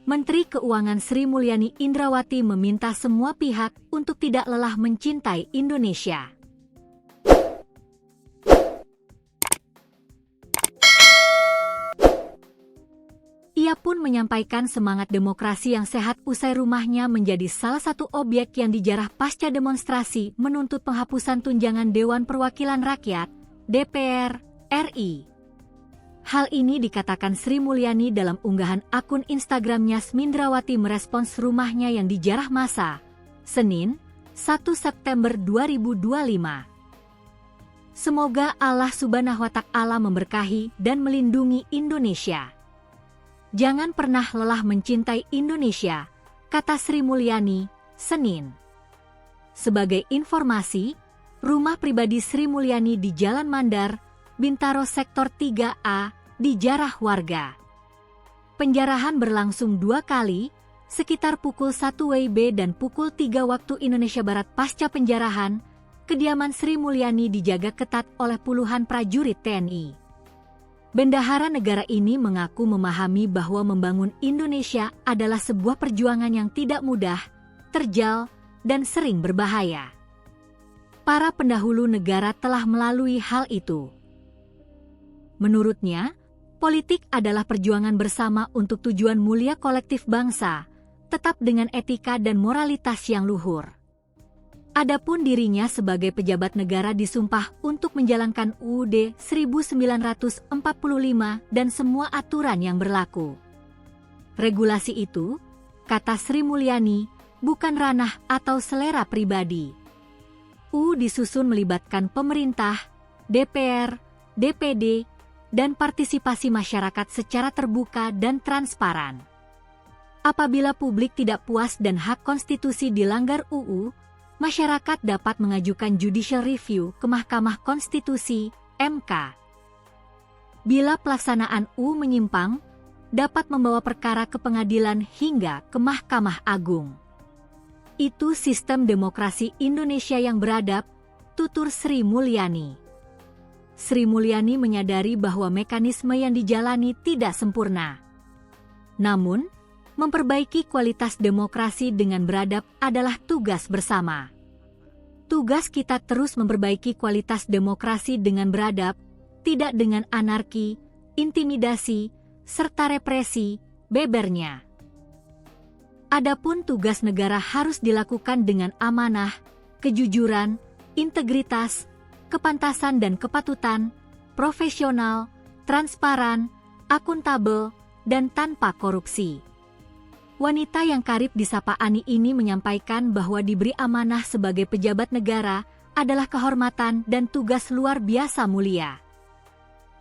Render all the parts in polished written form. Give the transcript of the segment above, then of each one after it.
Menteri Keuangan Sri Mulyani Indrawati meminta semua pihak untuk tidak lelah mencintai Indonesia. Ia pun menyampaikan semangat demokrasi yang sehat usai rumahnya menjadi salah satu objek yang dijarah pasca demonstrasi menuntut penghapusan tunjangan Dewan Perwakilan Rakyat (DPR) RI. Hal ini dikatakan Sri Mulyani dalam unggahan akun Instagramnya. Smindrawati merespons rumahnya yang dijarah massa, Senin, 1 September 2025. Semoga Allah Subhanahu wa Ta'ala memberkahi dan melindungi Indonesia. Jangan pernah lelah mencintai Indonesia, kata Sri Mulyani, Senin. Sebagai informasi, rumah pribadi Sri Mulyani di Jalan Mandar, Bintaro Sektor 3A, dijarah warga. Penjarahan berlangsung 2 kali, sekitar pukul 1 WIB dan pukul 3 waktu Indonesia Barat. Pasca penjarahan, kediaman Sri Mulyani dijaga ketat oleh puluhan prajurit TNI. Bendahara negara ini mengaku memahami bahwa membangun Indonesia adalah sebuah perjuangan yang tidak mudah, terjal, dan sering berbahaya. Para pendahulu negara telah melalui hal itu. Menurutnya, politik adalah perjuangan bersama untuk tujuan mulia kolektif bangsa, tetap dengan etika dan moralitas yang luhur. Adapun dirinya sebagai pejabat negara disumpah untuk menjalankan UUD 1945 dan semua aturan yang berlaku. Regulasi itu, kata Sri Mulyani, bukan ranah atau selera pribadi. UU disusun melibatkan pemerintah, DPR, DPD, dan partisipasi masyarakat secara terbuka dan transparan. Apabila publik tidak puas dan hak konstitusi dilanggar UU, masyarakat dapat mengajukan judicial review ke Mahkamah Konstitusi, MK. Bila pelaksanaan UU menyimpang, dapat membawa perkara ke pengadilan hingga ke Mahkamah Agung. Itu sistem demokrasi Indonesia yang beradab, tutur Sri Mulyani. Sri Mulyani menyadari bahwa mekanisme yang dijalani tidak sempurna. Namun, memperbaiki kualitas demokrasi dengan beradab adalah tugas bersama. Tugas kita terus memperbaiki kualitas demokrasi dengan beradab, tidak dengan anarki, intimidasi, serta represi, bebernya. Adapun tugas negara harus dilakukan dengan amanah, kejujuran, integritas, kepantasan dan kepatutan, profesional, transparan, akuntabel, dan tanpa korupsi. Wanita yang karib disapa Ani ini menyampaikan bahwa diberi amanah sebagai pejabat negara adalah kehormatan dan tugas luar biasa mulia.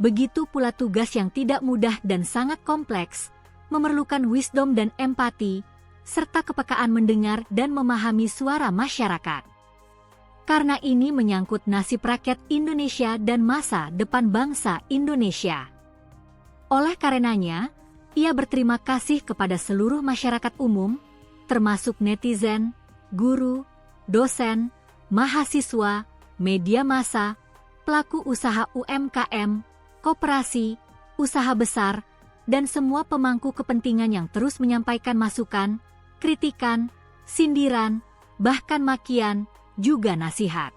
Begitu pula tugas yang tidak mudah dan sangat kompleks, memerlukan wisdom dan empati, serta kepekaan mendengar dan memahami suara masyarakat. Karena ini menyangkut nasib rakyat Indonesia dan masa depan bangsa Indonesia. Oleh karenanya, ia berterima kasih kepada seluruh masyarakat umum, termasuk netizen, guru, dosen, mahasiswa, media massa, pelaku usaha UMKM, koperasi, usaha besar, dan semua pemangku kepentingan yang terus menyampaikan masukan, kritikan, sindiran, bahkan makian, juga nasihat.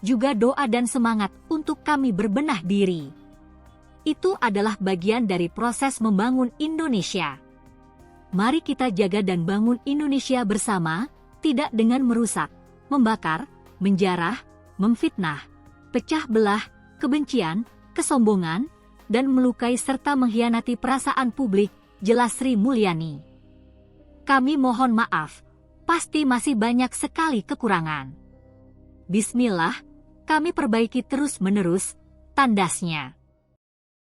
Juga doa dan semangat untuk kami berbenah diri. Itu adalah bagian dari proses membangun Indonesia. Mari kita jaga dan bangun Indonesia bersama, tidak dengan merusak, membakar, menjarah, memfitnah, pecah belah, kebencian, kesombongan, dan melukai serta mengkhianati perasaan publik, jelas Sri Mulyani. Kami mohon maaf, pasti masih banyak sekali kekurangan. Bismillah, kami perbaiki terus-menerus, tandasnya.